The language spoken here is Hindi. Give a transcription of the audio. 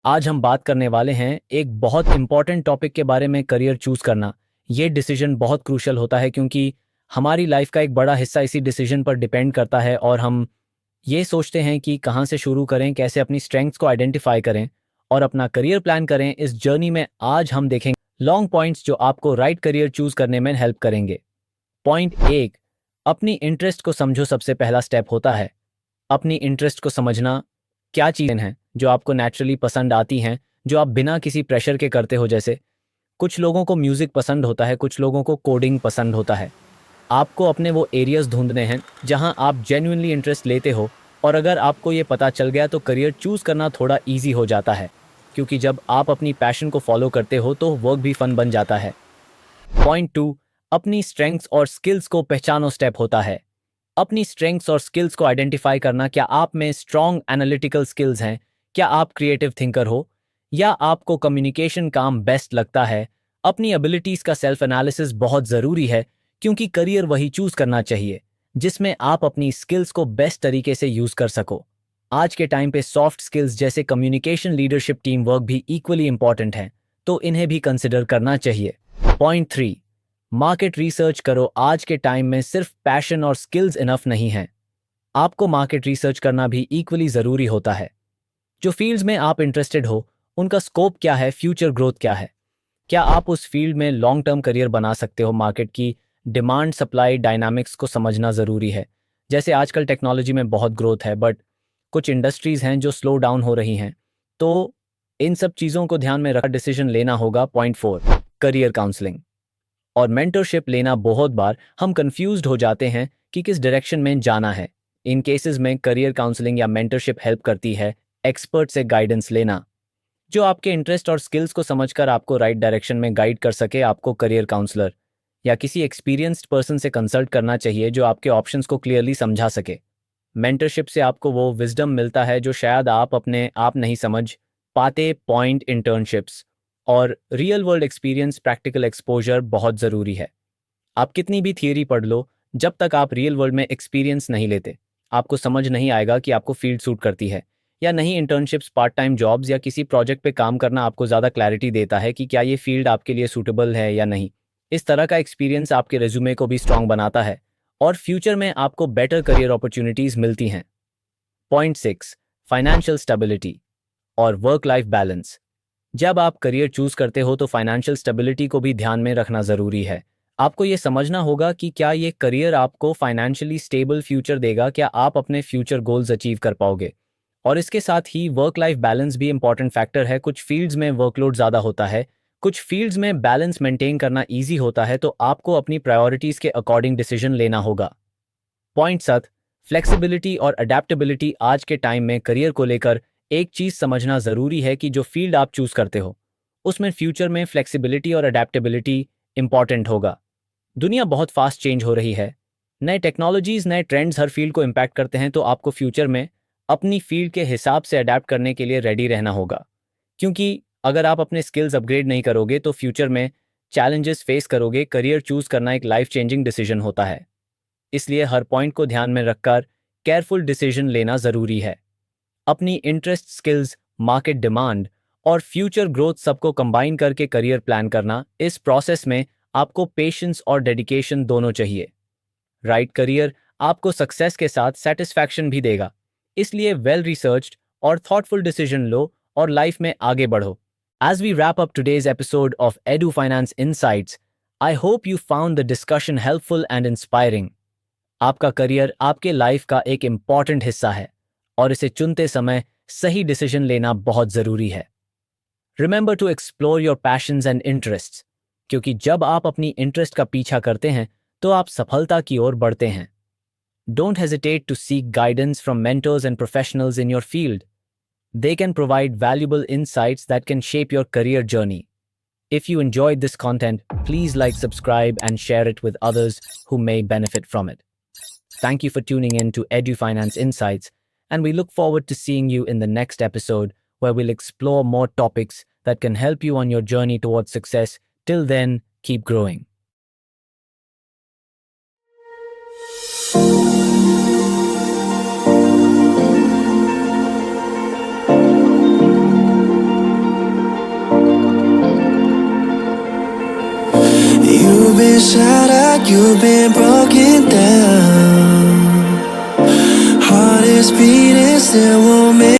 आज हम बात करने वाले हैं एक बहुत इंपॉर्टेंट टॉपिक के बारे में, करियर चूज करना। ये डिसीजन बहुत क्रूशियल होता है क्योंकि हमारी लाइफ का एक बड़ा हिस्सा इसी डिसीजन पर डिपेंड करता है और हम ये सोचते हैं कि कहाँ से शुरू करें, कैसे अपनी स्ट्रेंथ्स को आइडेंटिफाई करें और अपना करियर प्लान करें। इस जर्नी में आज हम देखेंगे लॉन्ग पॉइंट्स जो आपको राइट करियर चूज करने में हेल्प करेंगे। पॉइंट एक, अपनी इंटरेस्ट को समझो। सबसे पहला स्टेप होता है अपनी इंटरेस्ट को समझना। क्या चीज़ें हैं जो आपको नेचुरली पसंद आती हैं, जो आप बिना किसी प्रेशर के करते हो। जैसे कुछ लोगों को म्यूज़िक पसंद होता है, कुछ लोगों को कोडिंग पसंद होता है। आपको अपने वो एरियाज़ ढूंढने हैं जहां आप जेन्युइनली इंटरेस्ट लेते हो, और अगर आपको ये पता चल गया तो करियर चूज़ करना थोड़ा ईजी हो जाता है, क्योंकि जब आप अपनी पैशन को फॉलो करते हो तो वर्क भी फन बन जाता है। पॉइंट टू, अपनी स्ट्रेंथ्स और स्किल्स को पहचानो। स्टेप होता है अपनी स्ट्रेंथ्स और स्किल्स को आइडेंटिफाई करना। क्या आप में स्ट्रॉन्ग एनालिटिकल स्किल्स हैं? क्या आप क्रिएटिव थिंकर हो, या आपको कम्युनिकेशन काम बेस्ट लगता है? अपनी एबिलिटीज का सेल्फ एनालिसिस बहुत ज़रूरी है, क्योंकि करियर वही चूज करना चाहिए जिसमें आप अपनी स्किल्स को बेस्ट तरीके से यूज कर सको। आज के टाइम पे सॉफ्ट स्किल्स जैसे कम्युनिकेशन, लीडरशिप, टीम वर्क भी इक्वली इंपॉर्टेंट हैं, तो इन्हें भी कंसिडर करना चाहिए। पॉइंट थ्री, मार्केट रिसर्च करो। आज के टाइम में सिर्फ पैशन और स्किल्स इनफ नहीं है, आपको मार्केट रिसर्च करना भी इक्वली ज़रूरी होता है। जो फील्ड्स में आप इंटरेस्टेड हो उनका स्कोप क्या है, फ्यूचर ग्रोथ क्या है, क्या आप उस फील्ड में लॉन्ग टर्म करियर बना सकते हो। मार्केट की डिमांड सप्लाई डायनामिक्स को समझना ज़रूरी है। जैसे आजकल टेक्नोलॉजी में बहुत ग्रोथ है, बट कुछ इंडस्ट्रीज़ हैं जो स्लो डाउन हो रही हैं, तो इन सब चीज़ों को ध्यान में रखकर डिसीजन लेना होगा। पॉइंट फोर, करियर काउंसलिंग और मेंटरशिप लेना। बहुत बार हम कंफ्यूज्ड हो जाते हैं कि किस डायरेक्शन में जाना है। इन केसेस में करियर काउंसलिंग या मेंटरशिप हेल्प करती है। एक्सपर्ट से गाइडेंस लेना जो आपके इंटरेस्ट और स्किल्स को समझकर आपको राइट डायरेक्शन में गाइड कर सके। आपको करियर काउंसलर या किसी एक्सपीरियंस्ड पर्सन से कंसल्ट करना चाहिए जो आपके ऑप्शंस को क्लियरली समझा सके। मेंटरशिप से आपको वो विजडम मिलता है जो शायद आप अपने आप नहीं समझ पाते। पॉइंट, इंटर्नशिप्स और real world experience, practical exposure बहुत ज़रूरी है। आप कितनी भी थियरी पढ़ लो, जब तक आप रियल वर्ल्ड में एक्सपीरियंस नहीं लेते आपको समझ नहीं आएगा कि आपको फील्ड सूट करती है या नहीं। इंटर्नशिप्स, पार्ट टाइम जॉब्स या किसी प्रोजेक्ट पे काम करना आपको ज़्यादा क्लैरिटी देता है कि क्या ये फील्ड आपके लिए सूटेबल है या नहीं। इस तरह का एक्सपीरियंस आपके रेज्यूमे को भी स्ट्रांग बनाता है और फ्यूचर में आपको बेटर करियर अपॉर्चुनिटीज़ मिलती हैं। पॉइंट सिक्स, फाइनेंशियल स्टेबिलिटी और वर्क लाइफ बैलेंस। जब आप करियर चूज करते हो तो फाइनेंशियल स्टेबिलिटी को भी ध्यान में रखना ज़रूरी है। आपको ये समझना होगा कि क्या ये करियर आपको फाइनेंशियली स्टेबल फ्यूचर देगा, क्या आप अपने फ्यूचर गोल्स अचीव कर पाओगे। और इसके साथ ही वर्क लाइफ बैलेंस भी इंपॉर्टेंट फैक्टर है। कुछ फील्ड्स में वर्कलोड ज़्यादा होता है, कुछ फील्ड्स में बैलेंस मेंटेन करना ईजी होता है, तो आपको अपनी प्रायोरिटीज़ के अकॉर्डिंग डिसीजन लेना होगा। पॉइंट सात, फ्लेक्सिबिलिटी और अडेप्टेबिलिटी। आज के टाइम में करियर को लेकर एक चीज़ समझना ज़रूरी है कि जो फील्ड आप चूज़ करते हो उसमें फ्यूचर में फ्लेक्सिबिलिटी और अडेप्टेबिलिटी इंपॉर्टेंट होगा। दुनिया बहुत फास्ट चेंज हो रही है, नए टेक्नोलॉजीज़, नए ट्रेंड्स हर फील्ड को इम्पैक्ट करते हैं, तो आपको फ्यूचर में अपनी फील्ड के हिसाब से अडेप्ट करने के लिए रेडी रहना होगा। क्योंकि अगर आप अपने स्किल्स अपग्रेड नहीं करोगे तो फ्यूचर में चैलेंजेस फेस करोगे। करियर चूज़ करना एक लाइफ चेंजिंग डिसीजन होता है, इसलिए हर पॉइंट को ध्यान में रखकर केयरफुल डिसीजन लेना ज़रूरी है। अपनी इंटरेस्ट, स्किल्स, मार्केट डिमांड और फ्यूचर ग्रोथ सबको कंबाइन करके करियर प्लान करना। इस प्रोसेस में आपको पेशेंस और डेडिकेशन दोनों चाहिए। राइट करियर आपको सक्सेस के साथ सेटिस्फैक्शन भी देगा, इसलिए वेल रिसर्च्ड और थॉटफुल डिसीजन लो और लाइफ में आगे बढ़ो। As we wrap up today's episode of Edu Finance Insights, I hope you found the discussion helpful and inspiring. आपका करियर आपके लाइफ का एक इम्पॉर्टेंट हिस्सा है और इसे चुनते समय सही डिसीजन लेना बहुत ज़रूरी है। Remember to explore your passions and interests, क्योंकि जब आप अपनी इंटरेस्ट का पीछा करते हैं तो आप सफलता की ओर बढ़ते हैं। Don't hesitate to seek guidance from mentors and professionals in your field. They can provide valuable insights that can shape your career journey. If you enjoyed this content, please like, subscribe, and share it with others who may benefit from it. Thank you for tuning in to Edu Finance Insights, and we look forward to seeing you in the next episode where we'll explore more topics that can help you on your journey towards success. Till then, keep growing. been shattered, you've been broken down. Heart is beating, still won't make